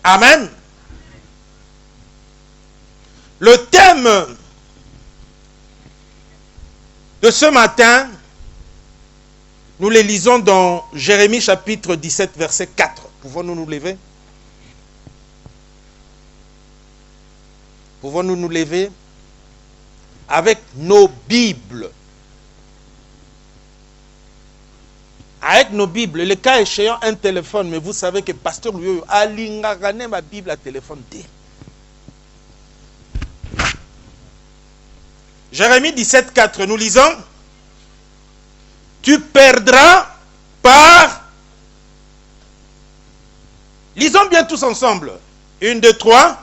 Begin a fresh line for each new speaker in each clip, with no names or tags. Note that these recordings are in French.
Amen. Le thème de ce matin, nous les lisons dans Jérémie chapitre 17, verset 4. Pouvons-nous nous lever? Pouvons-nous nous lever avec nos Bibles? Avec nos Bibles, le cas échéant, un téléphone, mais vous savez que pasteur Louis a l'ingagane ma Bible à téléphone. Jérémie 17, 4, nous lisons. Tu perdras par... Lisons bien tous ensemble. 1, 2, 3.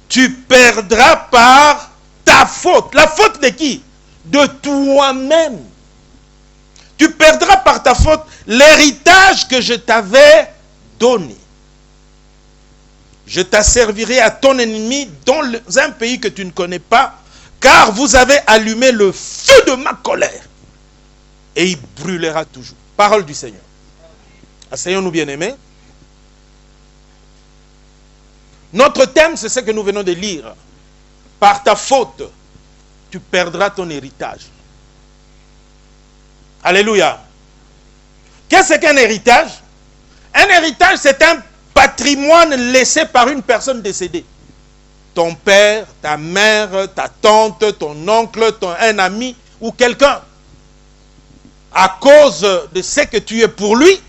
Tu perdras par ta faute. La faute de qui? De toi-même. Tu perdras par ta faute l'héritage que je t'avais donné. Je t'asservirai à ton ennemi dans un pays que tu ne connais pas, car vous avez allumé le feu de ma colère. Et il brûlera toujours. Parole du Seigneur. Asseyons-nous bien-aimés. Notre thème, c'est ce que nous venons de lire. Par ta faute, tu perdras ton héritage. Alléluia. Qu'est-ce qu'un héritage? Un héritage, c'est un patrimoine laissé par une personne décédée. Ton père, ta mère, ta tante, ton oncle, un ami ou quelqu'un. À cause de ce que tu es pour lui,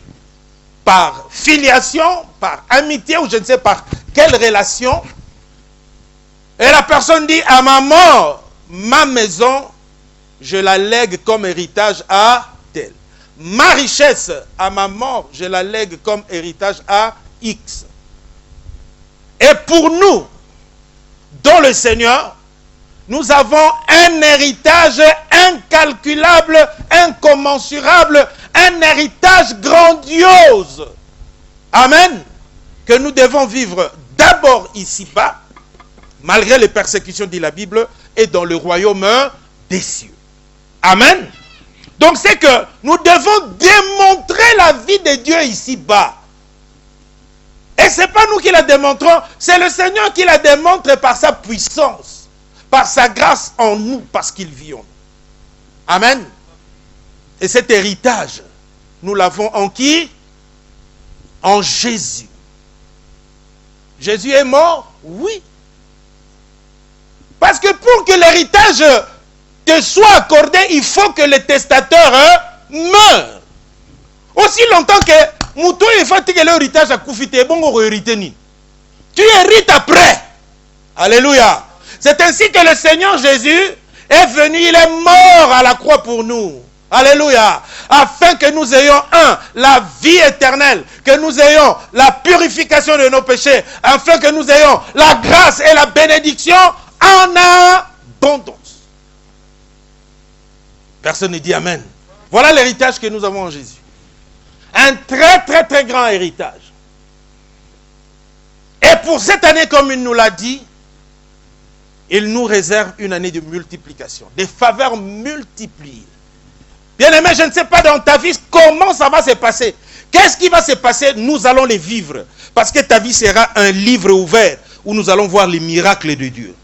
par filiation, par amitié ou je ne sais par quelle relation. Et la personne dit, à ma mort, ma maison, je la lègue comme héritage à tel. Ma richesse, à ma mort, je la lègue comme héritage à X. Et pour nous, dans le Seigneur, nous avons un héritage incalculable, incommensurable, un héritage grandiose. Amen. Que nous devons vivre d'abord ici-bas, malgré les persécutions, dit la Bible, et dans le royaume des cieux. Amen. Donc c'est que nous devons démontrer la vie de Dieu ici-bas. Et ce n'est pas nous qui la démontrons, c'est le Seigneur qui la démontre par sa puissance, par sa grâce en nous, parce qu'il vit en nous. Amen. Et cet héritage, nous l'avons en qui? En Jésus. Jésus est mort? Oui. Parce que pour que l'héritage te soit accordé, il faut que le testateur meure. Aussi longtemps que Moutou il faut que l'héritage a coufité, bon on hérité ni. Tu hérites après. Alléluia. C'est ainsi que le Seigneur Jésus est venu, il est mort à la croix pour nous. Alléluia. Afin que nous ayons la vie éternelle, que nous ayons la purification de nos péchés, afin que nous ayons la grâce et la bénédiction en abondance. Personne ne dit Amen. Voilà l'héritage que nous avons en Jésus. Un très très très grand héritage. Et pour cette année, comme il nous l'a dit, il nous réserve une année de multiplication, des faveurs multipliées. Bien-aimé, je ne sais pas dans ta vie comment ça va se passer. Qu'est-ce qui va se passer? Nous allons les vivre. Parce que ta vie sera un livre ouvert où nous allons voir les miracles de Dieu.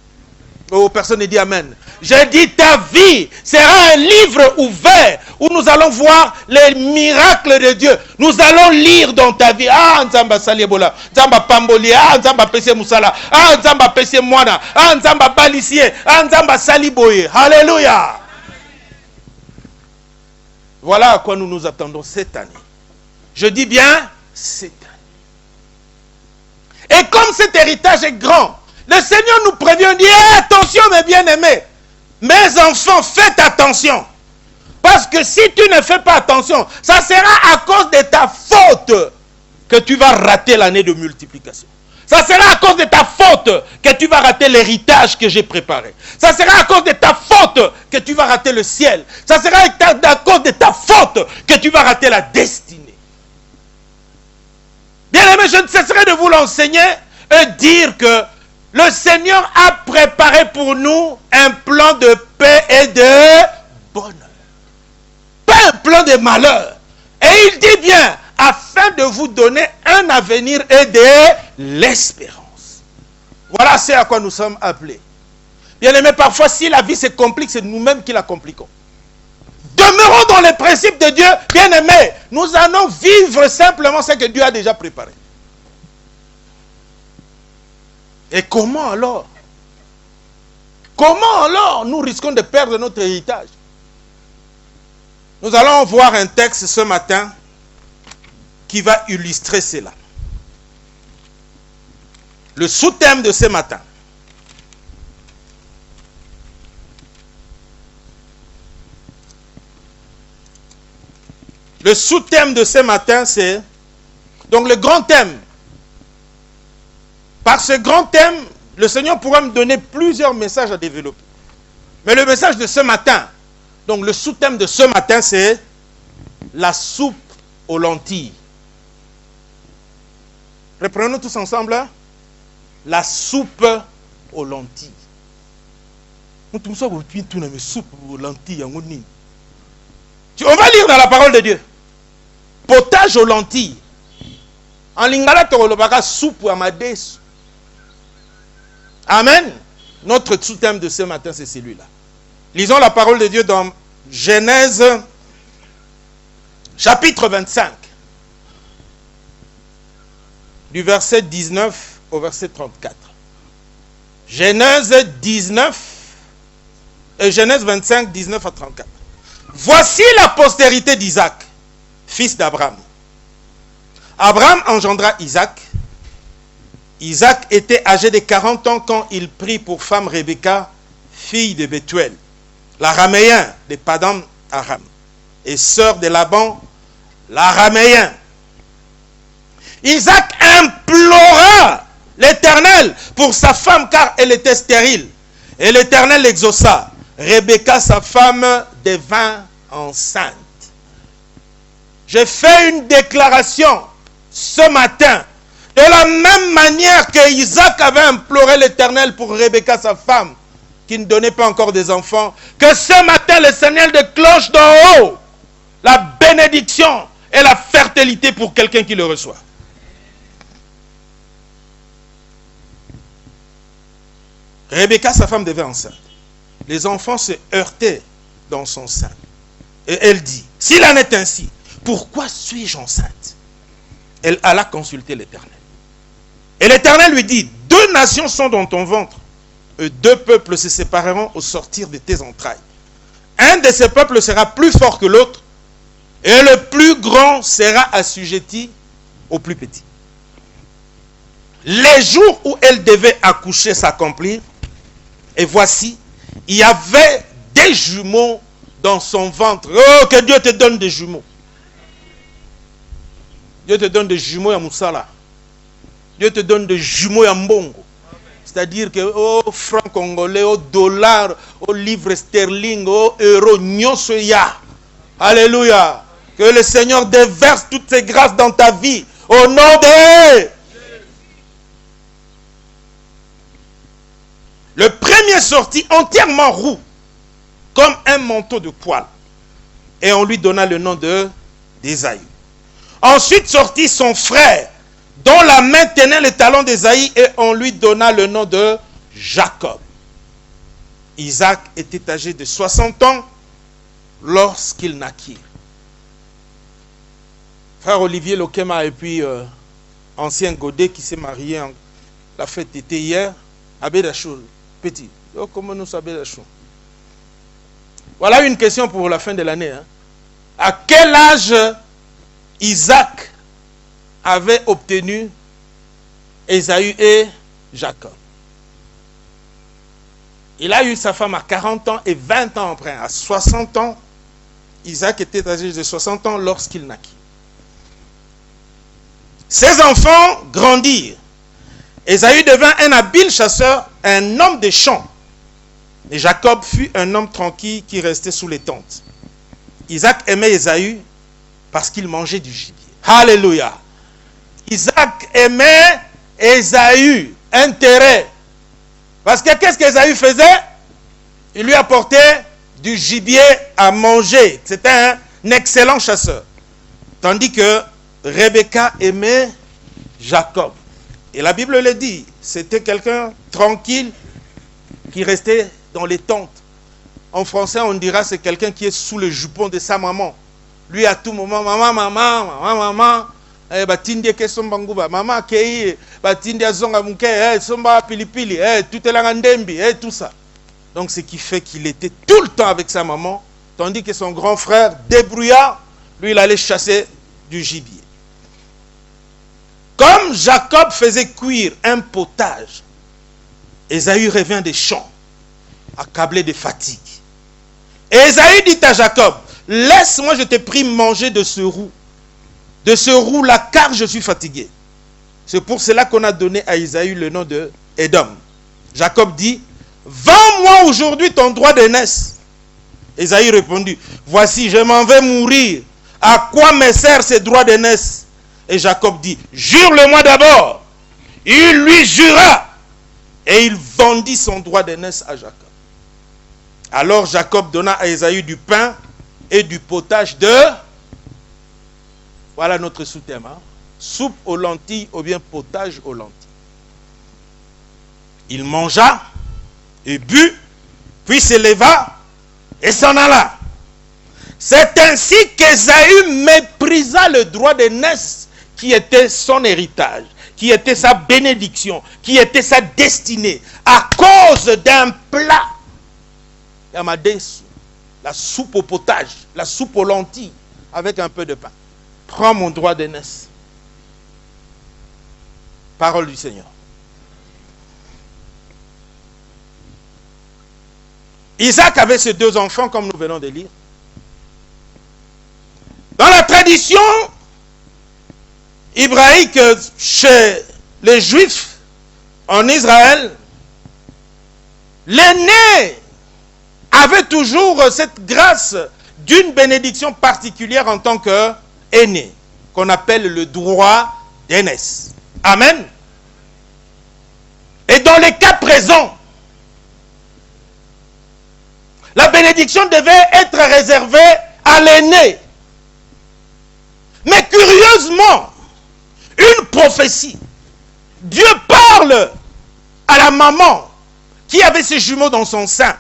Oh, personne ne dit Amen. J'ai dit ta vie sera un livre ouvert où nous allons voir les miracles de Dieu. Nous allons lire dans ta vie. Ah, Nzamba Saliebola, Nzamba Pamboli, ah, Nzamba Pese Moussala, ah, Nzamba Pese Moana, ah, Nzamba Balisie, ah, Nzamba Saliboye. Alléluia. Voilà à quoi nous nous attendons cette année. Je dis bien cette année. Et comme cet héritage est grand, le Seigneur nous prévient, dit attention mes bien-aimés, mes enfants, faites attention. Parce que si tu ne fais pas attention, ça sera à cause de ta faute que tu vas rater l'année de multiplication. Ça sera à cause de ta faute que tu vas rater l'héritage que j'ai préparé. Ça sera à cause de ta faute que tu vas rater le ciel. Ça sera à cause de ta faute que tu vas rater la destinée. Bien-aimés, je ne cesserai de vous l'enseigner et dire que le Seigneur a préparé pour nous un plan de paix et de bonheur. Pas un plan de malheur. Et il dit bien, afin de vous donner un avenir et de l'espérance. Voilà ce à quoi nous sommes appelés. Bien aimé, parfois, si la vie se complique, c'est nous-mêmes qui la compliquons. Demeurons dans les principes de Dieu, bien aimé. Nous allons vivre simplement ce que Dieu a déjà préparé. Et comment alors? Comment alors nous risquons de perdre notre héritage? Nous allons voir un texte ce matin qui va illustrer cela. Le sous-thème de ce matin. Le sous-thème de ce matin, c'est donc le grand thème. Par ce grand thème, le Seigneur pourra me donner plusieurs messages à développer. Mais le message de ce matin, donc le sous-thème de ce matin, c'est la soupe aux lentilles. Reprenons tous ensemble. Hein? La soupe aux lentilles. On va lire dans la parole de Dieu. Potage aux lentilles. En lingala torolobaka soupe à madesu. Amen. Notre sous-thème de ce matin, c'est celui-là. Lisons la parole de Dieu dans Genèse, chapitre 25. Du verset 19 au verset 34. Genèse 25, 19 à 34. Voici la postérité d'Isaac, fils d'Abraham. Abraham engendra Isaac. Isaac était âgé de 40 ans quand il prit pour femme Rebecca, fille de Bethuel, l'araméen de Paddan Aram, et sœur de Laban, l'araméen. Isaac implora l'Éternel pour sa femme car elle était stérile. Et l'Éternel l'exauça. Rebecca, sa femme, devint enceinte. J'ai fait une déclaration ce matin. De la même manière que Isaac avait imploré l'Éternel pour Rebecca, sa femme, qui ne donnait pas encore des enfants, que ce matin le Seigneur déclenche d'en haut la bénédiction et la fertilité pour quelqu'un qui le reçoit. Rebecca, sa femme, devait enceinte. Les enfants se heurtaient dans son sein. Et elle dit, s'il en est ainsi, pourquoi suis-je enceinte? Elle alla consulter l'Éternel. Et l'Éternel lui dit, 2 nations sont dans ton ventre, et 2 peuples se sépareront au sortir de tes entrailles. Un de ces peuples sera plus fort que l'autre, et le plus grand sera assujetti au plus petit. Les jours où elle devait accoucher s'accomplirent, et voici, il y avait des jumeaux dans son ventre. Oh, que Dieu te donne des jumeaux. Dieu te donne des jumeaux à Moussala. Dieu te donne des jumeaux à Mbongo. C'est-à-dire que au franc congolais, au dollar, au livre sterling, au euro, nyosoya. Alléluia. Que le Seigneur déverse toutes ses grâces dans ta vie. Au nom de... Le premier sortit entièrement roux, comme un manteau de poil. Et on lui donna le nom d'Ésaü. Ensuite sortit son frère, dont la main tenait le talon d'Ésaü, et on lui donna le nom de Jacob. Isaac était âgé de 60 ans lorsqu'il naquit. Frère Olivier Lokema et puis ancien Godet qui s'est marié, la fête était hier, à Bédachou. Petit. Oh, comment nous savons Bédachou? Voilà une question pour la fin de l'année. Hein. À quel âge Isaac avait obtenu Ésaü et Jacob? Il a eu sa femme à 40 ans et 20 ans après. À 60 ans, Isaac était âgé de 60 ans lorsqu'il naquit. Ses enfants grandirent. Ésaü devint un habile chasseur, un homme des champs. Et Jacob fut un homme tranquille qui restait sous les tentes. Isaac aimait Ésaü parce qu'il mangeait du gibier. Alléluia. Isaac aimait Ésaü. Intérêt. Parce que qu'est-ce qu'Ésaü faisait? Il lui apportait du gibier à manger. C'était un excellent chasseur. Tandis que Rebecca aimait Jacob. Et la Bible le dit, c'était quelqu'un tranquille qui restait dans les tentes. En français, on dira c'est quelqu'un qui est sous le jupon de sa maman. Lui, à tout moment, maman, batindi ke somba nguba, maman kei, batindi azonga muke, somba pilipili, tout est là ndembi, tout ça. Donc, ce qui fait qu'il était tout le temps avec sa maman, tandis que son grand frère, débrouillard, lui, il allait chasser du gibier. Comme Jacob faisait cuire un potage, Ésaü revient des champs, accablé de fatigue. Et Ésaü dit à Jacob, laisse-moi, je te prie, manger de ce roux. De ce roux-là, car je suis fatigué. C'est pour cela qu'on a donné à Ésaü le nom de Édom. Jacob dit, vends-moi aujourd'hui ton droit d'aînesse. Ésaü répondit, voici, je m'en vais mourir. À quoi me sert ce droit d'aînesse? Et Jacob dit, jure-le-moi d'abord. Il lui jura. Et il vendit son droit d'aînesse à Jacob. Alors Jacob donna à Ésaü du pain et du potage de... Voilà notre sous-thème. Hein? Soupe aux lentilles ou bien potage aux lentilles. Il mangea et but, puis s'éleva et s'en alla. C'est ainsi qu'Ésaü méprisa le droit d'aînesse qui était son héritage, qui était sa bénédiction, qui était sa destinée, à cause d'un plat. Yamadesu, la soupe au potage, la soupe aux lentilles, avec un peu de pain. Prends mon droit d'aînesse. Parole du Seigneur. Isaac avait ses deux enfants, comme nous venons de lire. Dans la tradition hébraïque chez les Juifs en Israël, l'aîné avait toujours cette grâce d'une bénédiction particulière en tant qu'aîné, qu'on appelle le droit d'aînesse. Amen. Et dans les cas présents, la bénédiction devait être réservée à l'aîné. Mais curieusement, une prophétie, Dieu parle à la maman qui avait ses jumeaux dans son sein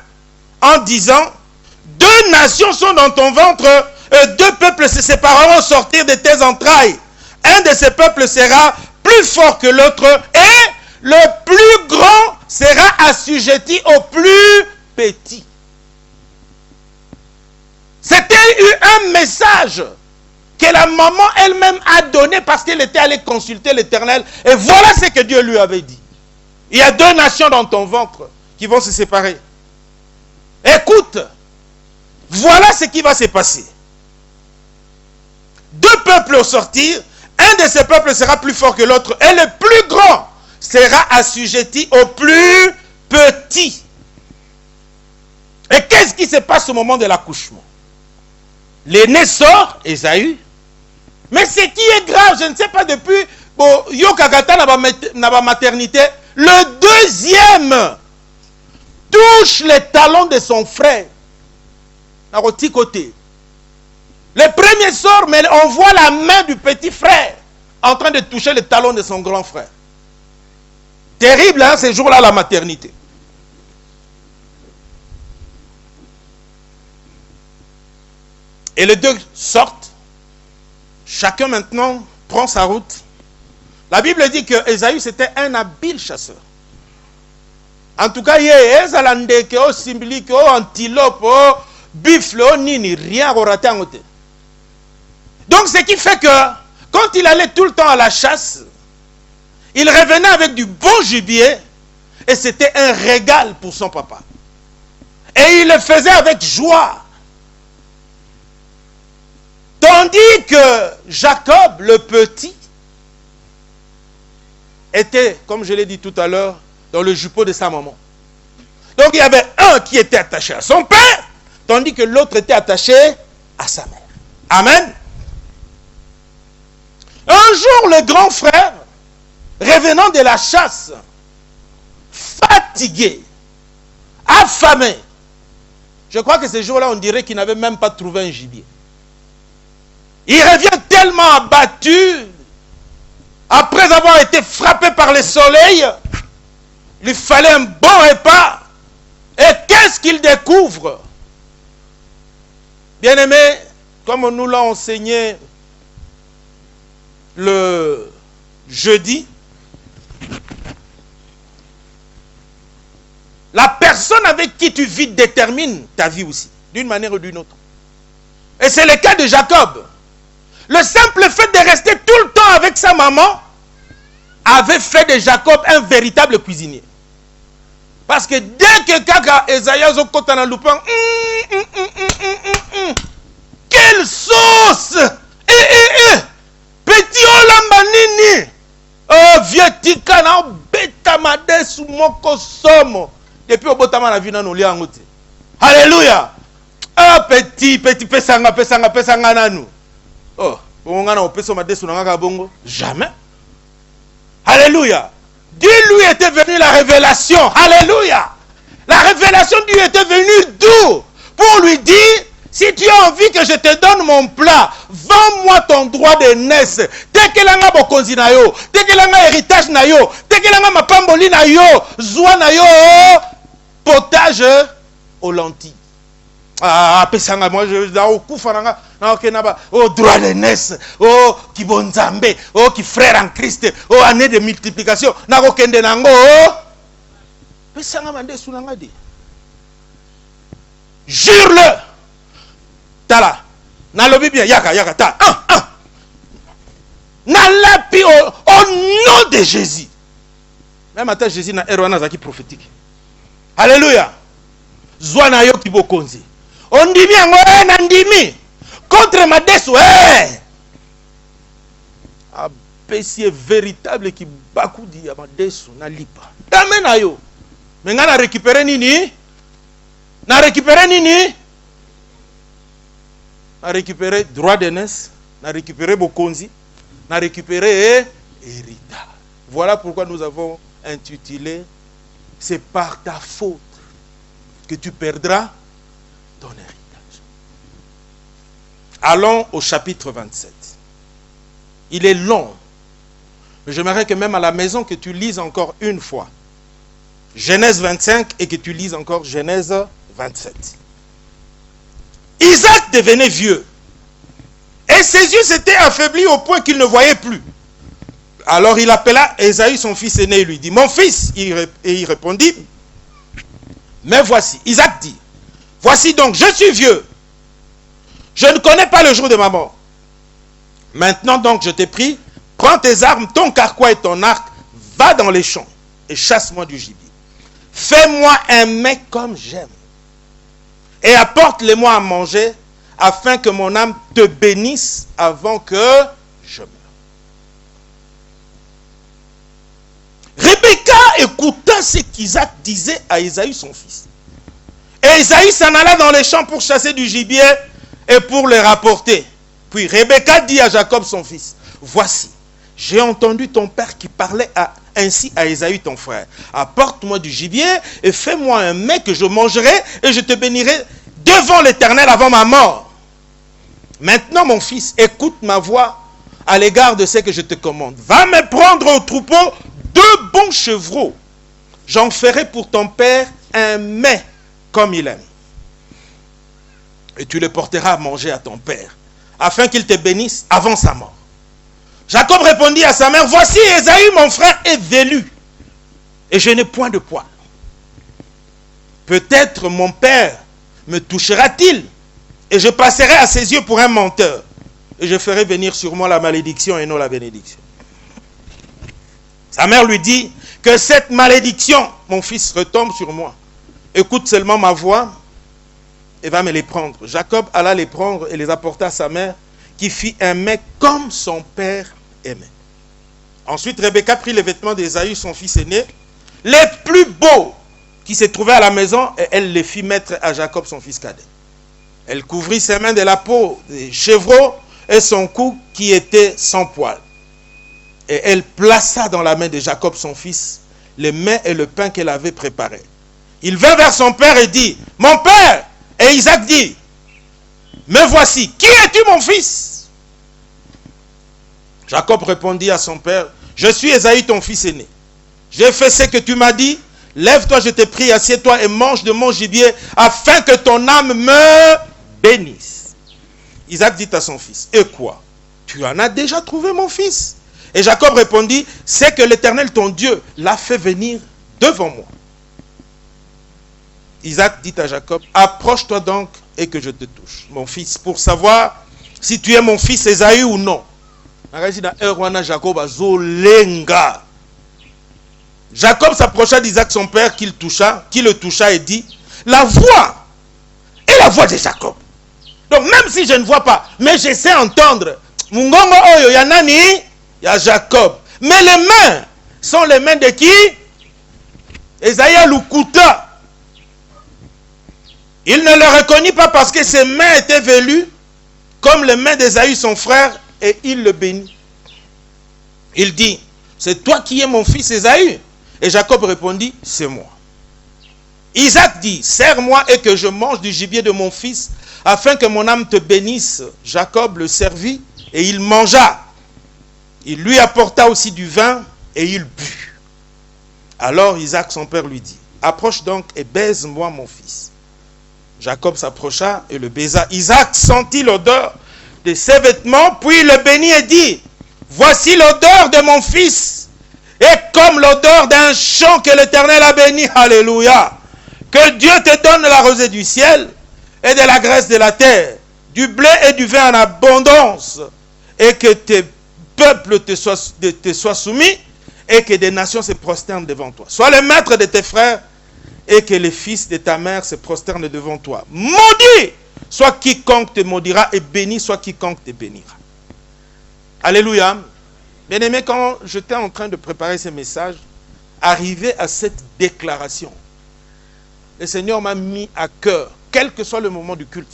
en disant, deux nations sont dans ton ventre, deux peuples se sépareront au sortir de tes entrailles. Un de ces peuples sera plus fort que l'autre et le plus grand sera assujetti au plus petit. C'était eu un message que la maman elle-même a donné parce qu'elle était allée consulter l'Éternel. Et voilà ce que Dieu lui avait dit. Il y a deux nations dans ton ventre qui vont se séparer. Écoute, voilà ce qui va se passer. Deux peuples au sortir, un de ces peuples sera plus fort que l'autre et le plus grand sera assujetti au plus petit. Et qu'est-ce qui se passe au moment de l'accouchement? L'aîné sort, Ésaü. Mais ce qui est grave, je ne sais pas depuis Yokagata n'a pas maternité, le deuxième touche les talons de son frère. À petit côté. Le premier sort, mais on voit la main du petit frère en train de toucher les talons de son grand frère. Terrible, hein, ces jours-là, la maternité. Et les deux sortent. Chacun maintenant prend sa route. La Bible dit que Ésaü c'était un habile chasseur. En tout cas, il y a des symboliques, antilope, buffle, nini, rien à rater en côté. Donc, ce qui fait que quand il allait tout le temps à la chasse, il revenait avec du bon gibier et c'était un régal pour son papa. Et il le faisait avec joie. Tandis que Jacob, le petit, était, comme je l'ai dit tout à l'heure, dans le jupon de sa maman. Donc il y avait un qui était attaché à son père, tandis que l'autre était attaché à sa mère. Amen. Un jour, le grand frère, revenant de la chasse, fatigué, affamé, je crois que ce jour-là, on dirait qu'il n'avait même pas trouvé un gibier. Il revient tellement abattu après avoir été frappé par le soleil, il lui fallait un bon repas. Et qu'est-ce qu'il découvre? Bien-aimé, comme nous l'avons enseigné le jeudi, la personne avec qui tu vis détermine ta vie aussi, d'une manière ou d'une autre. Et c'est le cas de Jacob. Le simple fait de rester tout le temps avec sa maman avait fait de Jacob un véritable cuisinier. Parce que dès que Kaka Esaïe Zokota na loupin, quelle sauce! Petit olambanini! Oh, vieux tika na betamade sou moko somo. Depuis au botama na vina no lia ngote. Alléluia! Oh, petit, pesanga nanu. Oh, bonga na opeso madesu na ngaka bongo. Jamais. Alléluia! Dieu lui était venu la révélation. Alléluia! La révélation de Dieu était venue d'où? Pour lui dire, si tu as envie que je te donne mon plat, vends-moi ton droit de naissance. Tekelanga bokonzi na yo, tekelanga héritage na yo, tekelanga mapamboli na yo, zwa na yo, potage aux lentilles. Ah, pesanga, moi je au kufananga, na okenaba, oh droit de naissance, oh ki bonzambe, oh ki frère en Christ, oh année de multiplication, na okende nango, oh pesanga mande sunanga di. Jure-le. Tala, na lobi bien, yaka, ta, na lapi au nom de Jésus. Même à Jésus na erwana zaki prophétique. Alléluia. Zwana yo ki bokonzi. Ondimi yango nandimi contre madesu apesi véritable qui bakudi ya madesu na lipa. Dame na yo. Mais nga na récupérer nini? Na récupérer droit de naissance, na récupérer bokonzi, na récupérer héritage. Voilà pourquoi nous avons intitulé c'est par ta faute que tu perdras ton héritage. Allons au chapitre 27. Il est long, mais j'aimerais que même à la maison que tu lises encore une fois Genèse 25 et que tu lises encore Genèse 27. Isaac devenait vieux et ses yeux s'étaient affaiblis au point qu'il ne voyait plus. Alors il appela Ésaü son fils aîné et lui dit, mon fils, et il répondit, mais voici, Isaac dit, voici donc, je suis vieux. Je ne connais pas le jour de ma mort. Maintenant donc, je t'ai pris, prends tes armes, ton carquois et ton arc, va dans les champs et chasse-moi du gibier. Fais-moi un mets comme j'aime et apporte-le-moi à manger afin que mon âme te bénisse avant que je meure. Rebecca écouta ce qu'Isaac disait à Ésaü son fils. Et Ésaü s'en alla dans les champs pour chasser du gibier et pour le rapporter. Puis Rebecca dit à Jacob son fils, voici, j'ai entendu ton père qui parlait ainsi à Ésaü ton frère. Apporte-moi du gibier et fais-moi un mets que je mangerai et je te bénirai devant l'Éternel avant ma mort. Maintenant mon fils, écoute ma voix à l'égard de ce que je te commande. Va me prendre au troupeau 2 bons chevreaux. J'en ferai pour ton père un mets comme il aime. Et tu le porteras à manger à ton père, afin qu'il te bénisse avant sa mort. Jacob répondit à sa mère, voici Ésaü mon frère est velu, et je n'ai point de poids. Peut-être mon père me touchera-t-il, et je passerai à ses yeux pour un menteur, et je ferai venir sur moi la malédiction et non la bénédiction. Sa mère lui dit, que cette malédiction, mon fils, retombe sur moi. Écoute seulement ma voix et va me les prendre. Jacob alla les prendre et les apporta à sa mère, qui fit un mets comme son père aimait. Ensuite, Rebecca prit les vêtements d'Ésaü, son fils aîné, les plus beaux qui se trouvaient à la maison, et elle les fit mettre à Jacob, son fils cadet. Elle couvrit ses mains de la peau des chevreaux et son cou qui était sans poil. Et elle plaça dans la main de Jacob, son fils, les mets et le pain qu'elle avait préparé. Il vint vers son père et dit, mon père! Et Isaac dit, me voici, qui es-tu mon fils? Jacob répondit à son père, Je suis Ésaü, ton fils aîné. J'ai fait ce que tu m'as dit. Lève-toi, je te prie, assieds-toi et mange de mon gibier, afin que ton âme me bénisse. Isaac dit à son fils, et quoi? Tu en as déjà trouvé, mon fils? Et Jacob répondit, c'est que l'Éternel, ton Dieu, l'a fait venir devant moi. Isaac dit à Jacob, approche-toi donc et que je te touche, mon fils, pour savoir si tu es mon fils Ésaü ou non. Jacob s'approcha d'Isaac son père qui le toucha et dit, la voix est la voix de Jacob. Donc même si je ne vois pas, mais je sais entendre, Mungongo oyo ya nani? Ya Jacob. Mais les mains sont les mains de qui? Esaïa Lukuta. Il ne le reconnut pas parce que ses mains étaient velues comme les mains d'Ésaü son frère et il le bénit. Il dit, c'est toi qui es mon fils Ésaü? Et Jacob répondit, c'est moi. Isaac dit, serre-moi et que je mange du gibier de mon fils, afin que mon âme te bénisse. Jacob le servit et il mangea. Il lui apporta aussi du vin et il but. Alors Isaac son père lui dit, approche donc et baise-moi mon fils. Jacob s'approcha et le baisa. Isaac sentit l'odeur de ses vêtements, puis le bénit et dit, voici l'odeur de mon fils, et comme l'odeur d'un champ que l'Éternel a béni. Alléluia. Que Dieu te donne la rosée du ciel et de la graisse de la terre, du blé et du vin en abondance, et que tes peuples te soient soumis, et que des nations se prosternent devant toi. Sois le maître de tes frères, et que les fils de ta mère se prosternent devant toi. Maudit soit quiconque te maudira, et béni soit quiconque te bénira. Alléluia. Bien-aimé, quand j'étais en train de préparer ce message, arrivé à cette déclaration, le Seigneur m'a mis à cœur, quel que soit le moment du culte,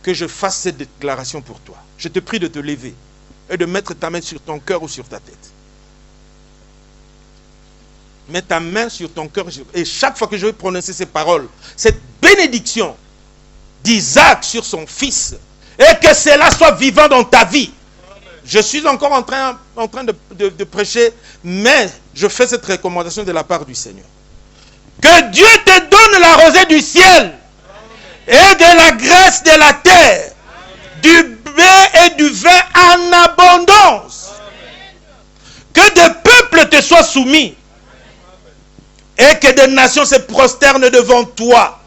que je fasse cette déclaration pour toi. Je te prie de te lever et de mettre ta main sur ton cœur ou sur ta tête. Mets ta main sur ton cœur et chaque fois que je vais prononcer ces paroles, cette bénédiction d'Isaac sur son fils, et que cela soit vivant dans ta vie. Je suis encore en train de prêcher, mais je fais cette recommandation de la part du Seigneur. Que Dieu te donne la rosée du ciel et de la graisse de la terre, du blé et du vin en abondance. Que des peuples te soient soumis et que des nations se prosternent devant toi.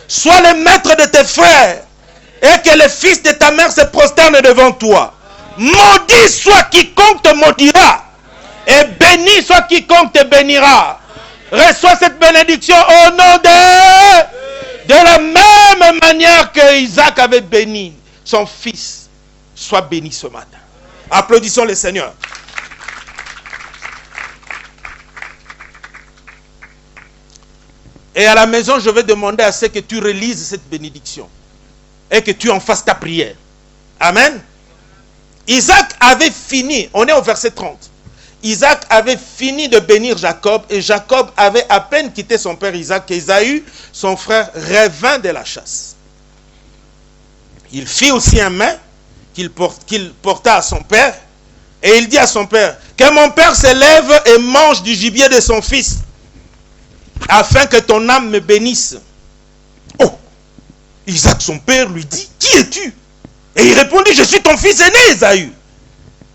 Sois le maître de tes frères et que les fils de ta mère se prosternent devant toi. Maudit soit quiconque te maudira et béni soit quiconque te bénira. Reçois cette bénédiction au nom de la même manière que Isaac avait béni son fils. Sois béni ce matin. Applaudissons le Seigneur. Et à la maison, je vais demander à ce que tu relises cette bénédiction et que tu en fasses ta prière. Amen. Isaac avait fini, on est au verset 30. Isaac avait fini de bénir Jacob et Jacob avait à peine quitté son père Isaac qu'Ésaü, son frère, revint de la chasse. Il fit aussi un mets qu'il porta à son père et il dit à son père, que mon père se lève et mange du gibier de son fils afin que ton âme me bénisse. Oh, Isaac son père lui dit, qui es-tu? Et il répondit, je suis ton fils aîné Ésaü.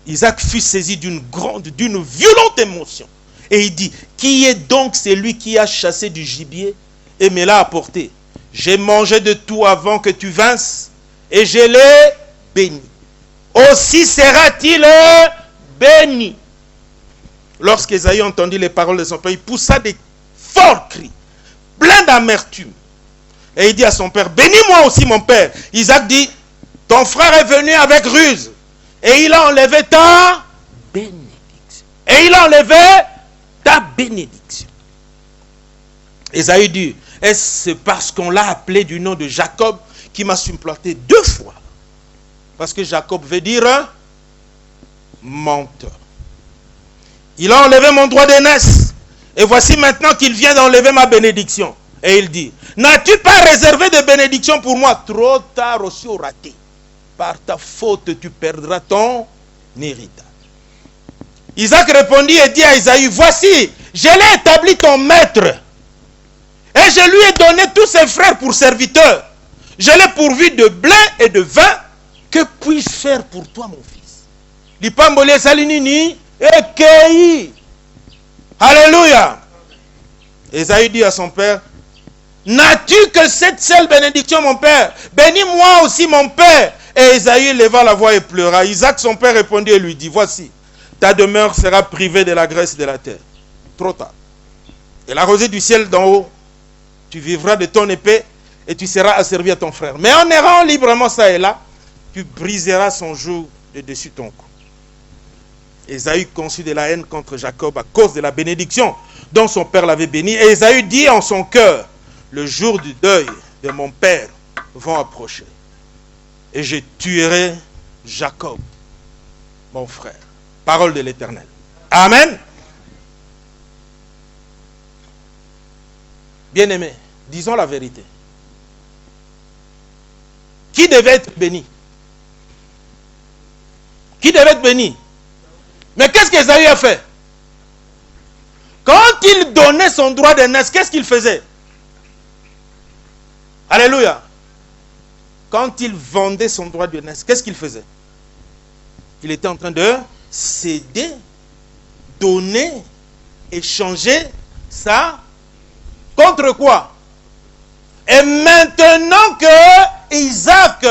Isaac fut saisi d'une violente émotion. Et il dit, qui est donc celui qui a chassé du gibier et me l'a apporté? J'ai mangé de tout avant que tu vinsses et je l'ai béni. Aussi sera-t-il béni. Lorsqu'Ésaü entendit les paroles de son père, il poussa des forts cris, plein d'amertume. Et il dit à son père, bénis-moi aussi mon père. Isaac dit, ton frère est venu avec ruse. Et il a enlevé ta bénédiction. Et il a enlevé ta bénédiction. Esaü dit, est-ce parce qu'on l'a appelé du nom de Jacob qui m'a supplanté 2 fois? Parce que Jacob veut dire menteur. Il a enlevé mon droit d'aînesse. Et voici maintenant qu'il vient d'enlever ma bénédiction. Et il dit, n'as-tu pas réservé de bénédiction pour moi? Trop tard aussi au raté. Par ta faute, tu perdras ton héritage. Isaac répondit et dit à Isaïe, voici, je l'ai établi ton maître. Et je lui ai donné tous ses frères pour serviteurs. Je l'ai pourvu de blé et de vin. Que puis-je faire pour toi, mon fils? Lipambole salinini ekei. Alléluia. Isaïe dit à son père, n'as-tu que cette seule bénédiction, mon père? Bénis-moi aussi, mon père. Et Isaïe leva la voix et pleura. Isaac, son père, répondit et lui dit, voici, ta demeure sera privée de la graisse de la terre. Trop tard. Et la rosée du ciel d'en haut, tu vivras de ton épée et tu seras asservi à ton frère. Mais en errant librement ça et là, tu briseras son joug de dessus ton cou. Ésaü conçut de la haine contre Jacob à cause de la bénédiction dont son père l'avait béni. Et Ésaü dit en son cœur, le jour du deuil de mon père va approcher. Et je tuerai Jacob, mon frère. Parole de l'Éternel. Amen. Bien-aimés, disons la vérité. Qui devait être béni? Qui devait être béni? Mais qu'est-ce qu'Ésaü a fait? Quand il donnait son droit d'aînesse, qu'est-ce qu'il faisait? Alléluia. Quand il vendait son droit d'aînesse, qu'est-ce qu'il faisait? Il était en train de céder, donner, échanger ça contre quoi? Et maintenant que Isaac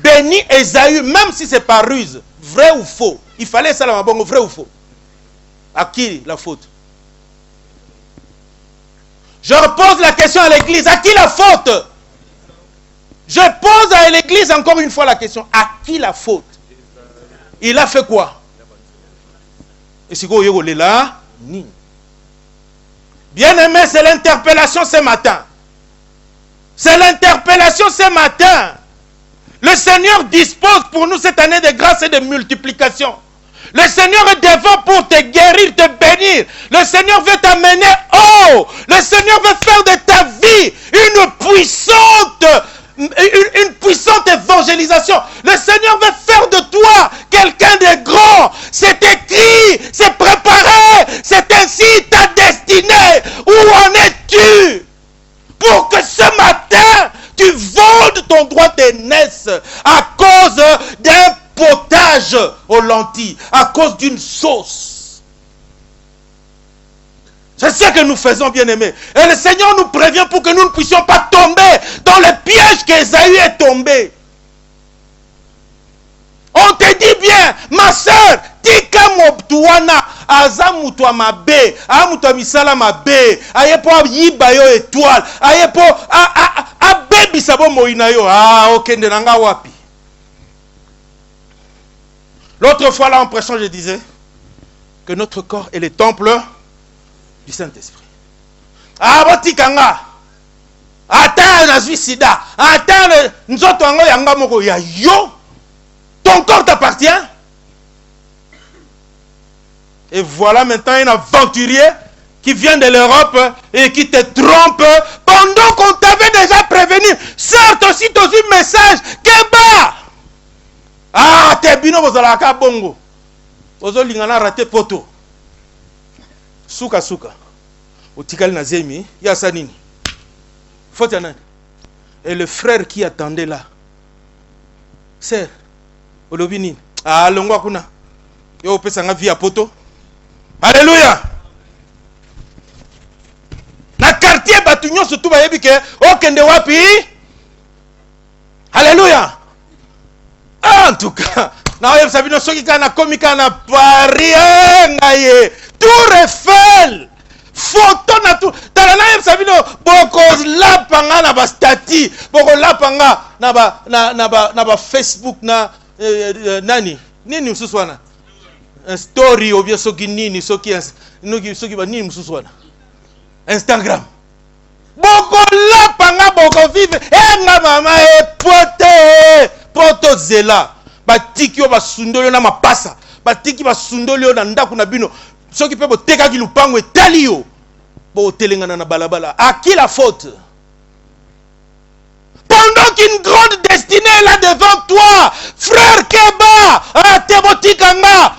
bénit Ésaü, même si c'est par ruse, vrai ou faux, il fallait ça la bonne, vrai ou faux? À qui la faute? Je repose la question à l'église, à qui la faute? Je pose à l'église encore une fois la question, à qui la faute? Il a fait quoi? Et c'est quoi là? Bien aimé, c'est l'interpellation ce matin. C'est l'interpellation ce matin. Le Seigneur dispose pour nous cette année de grâce et de multiplication. Le Seigneur est devant pour te guérir, te bénir. Le Seigneur veut t'amener haut. Le Seigneur veut faire de ta vie une puissante évangélisation. Le Seigneur veut faire de toi quelqu'un de grand. C'est écrit, c'est préparé, c'est ainsi ta destinée. Où en es-tu? Pour que ce matin, tu vendes ton droit d'aînesse à cause d'un potage aux lentilles, à cause d'une sauce. C'est ce que nous faisons, bien-aimés. Et le Seigneur nous prévient pour que nous ne puissions pas tomber dans le piège qu'Ésaü est tombé. On te dit bien, ma soeur, tika mobtuana, azamutua mabe, amutua misala mabe, ayepo yiba yo étoile, ayepo abebi sabo moina yo, okende nanga wapi. L'autre fois là en prêchant, je disais que notre corps est le temple du Saint-Esprit. Botikanga. Ata nazwi sida. Ata nzoto ngo yanga moko ya yo. Ton corps t'appartient. Et voilà maintenant un aventurier qui vient de l'Europe et qui te trompe pendant qu'on t'avait déjà prévenu. Certes aussi dans un message. Keba. Te bino bozalaka bongo. Bozo lingana raté poto. Suka suka. Otikali na zemi, ya sanini. Faut y en. Et le frère qui attendait là. Sœur, olobini. Longwa kuna. Yo pesa nga via poto. Alléluia. Na quartier batunyo surtout ba yebi ke okende wapi? Alléluia. En tout cas, na yeb sabino soki kana komika na Paris ngaye. Tour Eiffel. Photo na tout. Talana yeb sabino boko lapanga na ba stati, boko lapanga na ba Facebook na nani? Nini msuswana? Story obia soki nini soki ba nini msuswana? Instagram. Boko lapanga boko vive. Nga mama poto zela. Batiki yo basundolo na mapasa. Batiki basundolo na ndaku na bino. Soki pe boteka ki lupango etali yo. Bo telengana na balabala. À qui la faute? Pendant qu'une grande destinée est là devant toi, frère Keba, te botikanga,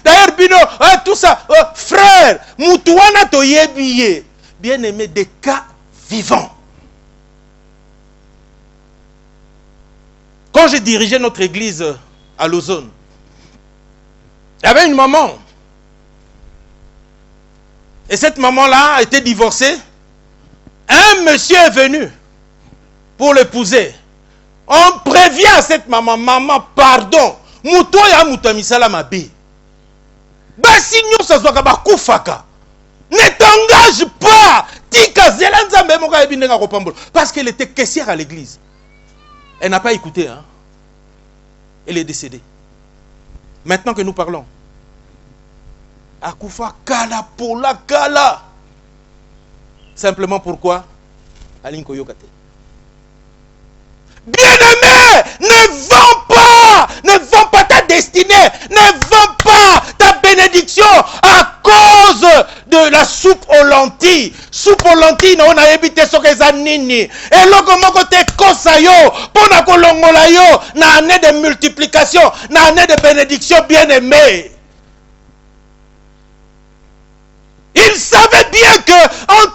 D'ailleurs, Bino, tout ça, frère, Moutouana toyebiye. Bien aimé, des cas vivants. Quand j'ai dirigé notre église à Lausanne, il y avait une maman. Et cette maman-là a été divorcée. Un monsieur est venu pour l'épouser. On prévient à cette maman, maman, pardon. Moutoya moutamisala mabe. Basigno ça soit kaba kufaka. Ne t'engage pas. Tika zelanza memoka ebindenga kopambolo. Parce qu'elle était caissière à l'église. Elle n'a pas écouté, hein. Elle est décédée. Maintenant que nous parlons, Akufa kala pola kala. Simplement pourquoi? Alinko Yokate. Bien-aimé, ne vends pas ta destinée, ne vends pas ta bénédiction à cause de la soupe aux lentilles. Soupe aux lentilles, on a évité ce que ça nini. Et logo te kosa yo, pona kolongola yo, na année de multiplication, na année de bénédiction, bien-aimé. Il savait bien que, en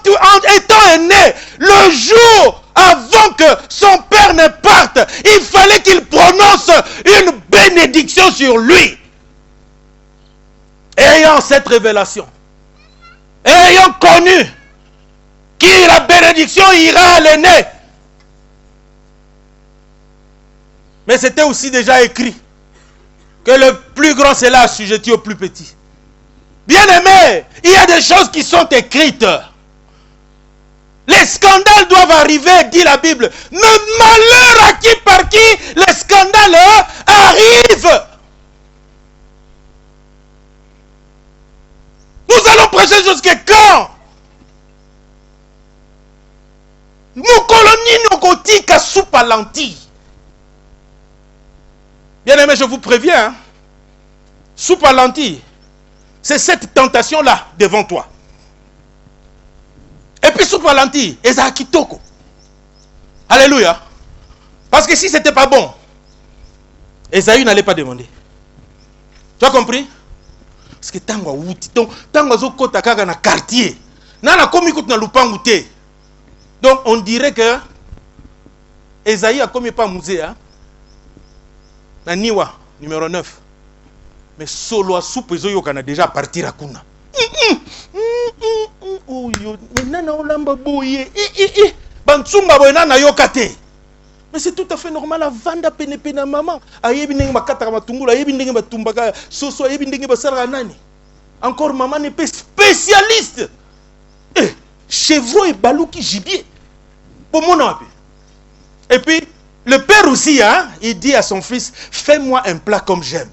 étant né, le jour avant que son père ne parte, il fallait qu'il prononce une bénédiction sur lui. Ayant cette révélation, ayant connu que la bénédiction ira à l'aîné, mais c'était aussi déjà écrit que le plus grand c'est là assujetti au plus petit. Bien aimé, il y a des choses qui sont écrites. Les scandales doivent arriver, dit la Bible. Mais malheur à qui par qui les scandales arrivent. Nous allons prêcher jusqu'à quand? Nous colonies nos gothiques à soupe à lentilles. Bien aimé, je vous préviens, hein? Soupe à lentilles. C'est cette tentation-là devant toi. Et puis soupe à lentilles, Eza Kitoko. Alléluia. Parce que si ce n'était pas bon, Esaü n'allait pas demander. Tu as compris? Parce que tango wuti, tango zo kota kaka na quartier. Nana komi kout na lupangu te. Donc on dirait que Esaü a commis pas musée, hein? Na Niwa, numéro 9. Mais solo à soupe, ils ont déjà partir à Kuna. Mais c'est tout à fait normal à vendre pene maman. Encore maman n'est pas spécialiste. Chevreau et balouki gibier. Pour mon avis. Et puis, le père aussi, hein, il dit à son fils, fais-moi un plat comme j'aime.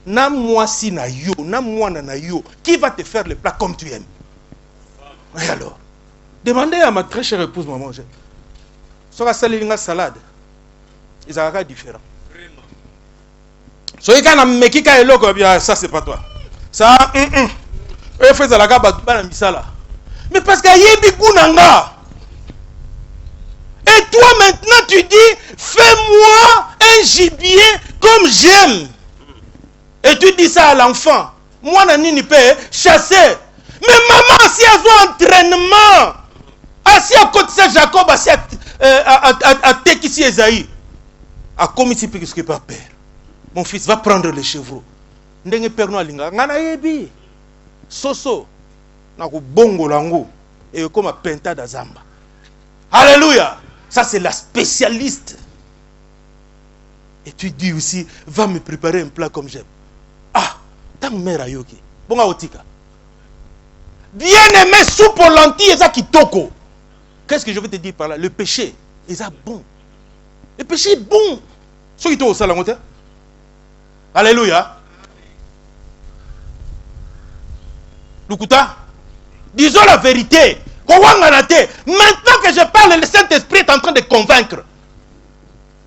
Na moi si na yo, na moi na yo, qui va te faire le plat comme tu aimes? Et alors, demandez à ma très chère épouse maman, sur la salade, ils sont différents. So il kana mekika eloko bien ça c'est pas toi. Ça eux fait la gaba bana misala. Mais parce que yebi kunanga. Et toi maintenant tu dis fais-moi un gibier comme j'aime. Et tu dis ça à l'enfant. Moi, Nani peut chasser. Mais maman, si elle a un entraînement, assis à côté de Jacob, assis à Tekisi Esaïe, à commissi ce que pas père. Mon fils va prendre les chevreaux. Ndenge père no alinga. Ngana yebi. Soso. Na ko bongo lango. Et comme a penta da zamba. Alléluia. Ça c'est la spécialiste. Et tu dis aussi, va me préparer un plat comme j'aime. Ah, ta mère a yoki. Bonga otika. Bien aimé soupe aux lentilles, ça qui toko. Qu'est-ce que je veux te dire par là? Le péché, est ça bon. Le péché est bon. Ce qui est au salamote. Alléluia. Lukuta, disons la vérité. Maintenant que je parle, le Saint-Esprit est en train de convaincre.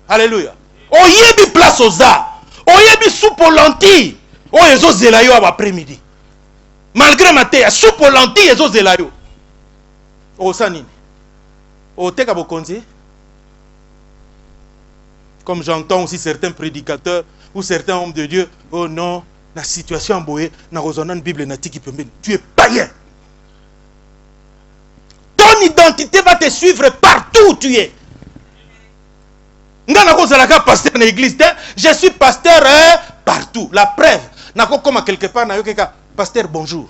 Alléluia. Oyebi place aux arts. Oyebi soupe aux lentilles. Oyezo zelayo après-midi. Malgré ma tête, soupe aux lentilles, ezo zelayo. O sanini. O teka bokonzi. Comme j'entends aussi certains prédicateurs ou certains hommes de Dieu, oh non, la situation emboyée, na résonance Bible qui peut tu es païen. Ton identité va te suivre partout où tu es. Pasteur dans l'église, je suis pasteur partout. La preuve, comme quelque part, pasteur bonjour.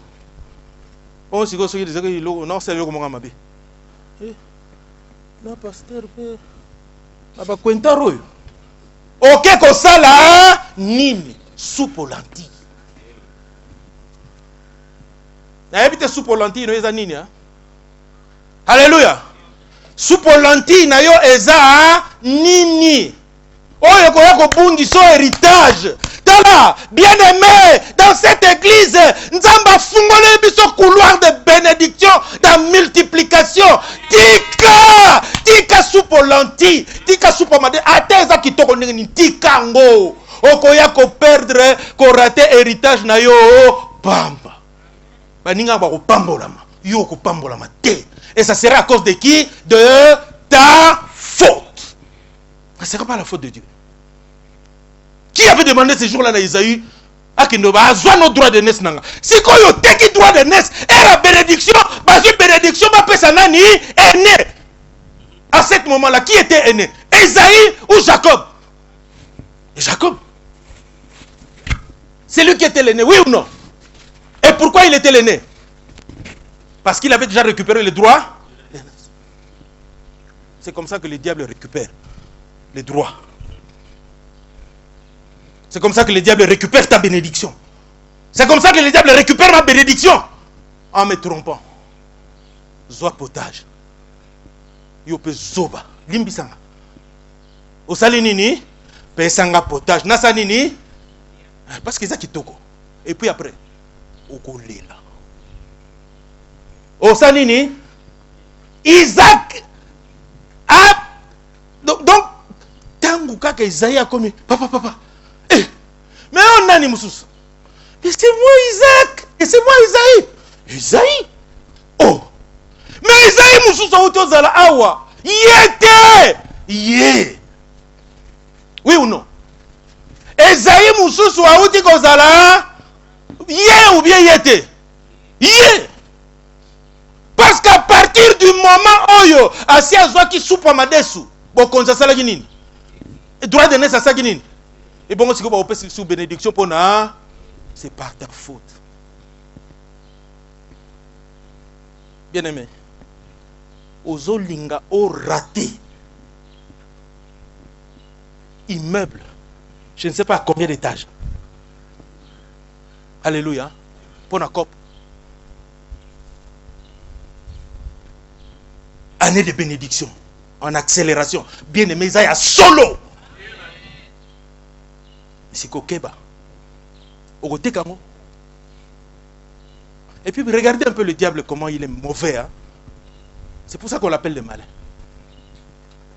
Non, c'est le comment ma non, pasteur, ok, comme ça là, nini, soupe aux lentilles. N'habite soupe aux lentilles, non, nini, hein? Alléluia. Soupe aux lentilles, na yo eza nini. Oyo koya bundi so héritage. Tala, bien-aimé, dans cette église, Nzamba fungole biso couloir de bénédiction, de multiplication. Tika soupe aux lentilles, tika soupe aux madé, ateza kitoko nini, tika ngo. Okoya ko perdre, ko rater héritage na yo, pamba. Baninga ba ko pambolama, yo ko pambolama te. Et ça sera à cause de qui? De ta faute. Ça ne sera pas la faute de Dieu. Qui avait demandé ce jour-là à Isaïe qu'il ne va pas nos droits de naissance? Si quand il y a des droits de naissance, et la bénédiction, parce que bénédiction, est né. À ce moment-là, qui était né? Isaïe ou Jacob? Jacob. C'est lui qui était l'aîné, oui ou non? Et pourquoi il était l'aîné? Parce qu'il avait déjà récupéré les droits. C'est comme ça que le diable récupère les droits. C'est comme ça que le diable récupère ta bénédiction. C'est comme ça que le diable récupère ma bénédiction. En me trompant. Zoa potage. Yope zoba. Limbisanga. Osali nini? Pesanga potage. Nasa nini? Parce que ça qui toko. Et puis après, okolela. Osanini, Isaac a donc tangu kaka Isaïe a commis papa mais on a ni mususu mais c'est moi Isaac et c'est moi Isaïe oh mais Isaïe mususu autozala awa yete oui ou non Isaïe mususu auti kozala ou bien yete parce qu'à partir du moment où asi azwa ki soupe madesu bokonza sala nini droit de naissance sala nini et bon si ko ba opesi sous bénédiction pona c'est par ta faute. Bien-aimé, ozolinga o raté immeuble, je ne sais pas combien d'étages. Alléluia. Pona cop. Année de bénédiction, en accélération. Bien-aimé, ça y a solo. C'est kokeba. Et puis regardez un peu le diable, comment il est mauvais. Hein? C'est pour ça qu'on l'appelle le malin.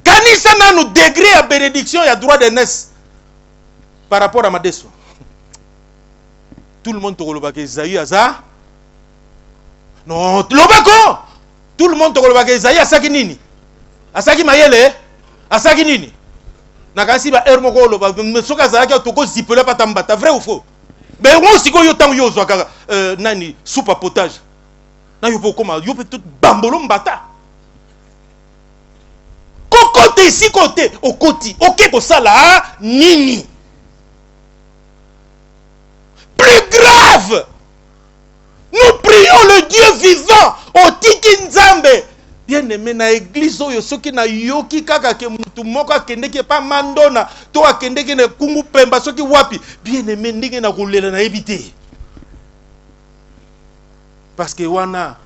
Quand il nous degré à bénédiction, il y a droit de naissance. Par rapport à Madeso. Tout le monde te relève que Isaïe Aza. Non, l'obako. Tout le monde te relève que Isaïe Asaki Nini. Asaki Mayele. Asaki Nini. Nakasi ba ermoko loba. Mesoka Zalaka toko zipele patambata. Vrai ou faux? Mais on si ko yo tam yo zo kaka nani soupe à potage. Na yo poko ma yo peut tout bambolo mbata. Côté ici côté au côté. OK ko ça là nini. Plus grave. Nous prions le Dieu vivant au Tiki Nzambe. Bien-aimé na église oyo soki na yoki kaka ke mutu moko akende ke pa mandona to akende ke na kungu pemba soki wapi bien-aimé ndenge na kolela na ebité. Parce que wana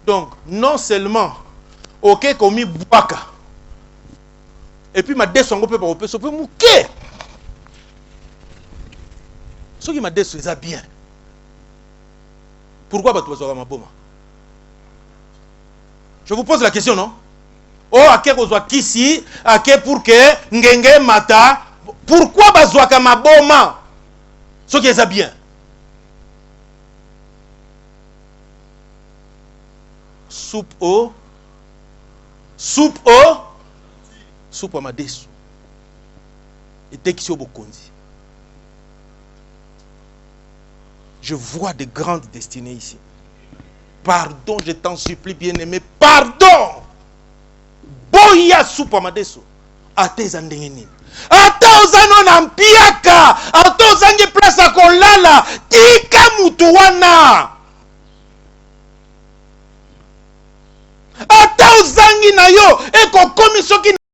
donc non seulement OK komi bwaka et puis ma desongo pe pa opeso pe muke. Soki ma deso eza bien. Pourquoi tu vas ma boma? Je vous pose la question, non? Oh, à quel besoin qu'ici, à quel pour que ngenge mata, pourquoi bazouaka ma boma? Ce qui est bien. Soupe au ma dessous. Et qui bokonzi. Je vois de grandes destinées ici. Pardon, je t'en supplie, bien-aimé. Pardon. Boya soupa madeso. Ate zandengeni. Ata ozano na mpiaka. Ata ozangi place à kolala. Tika mutu wana. Ata ozangi na yo. Eko komi soki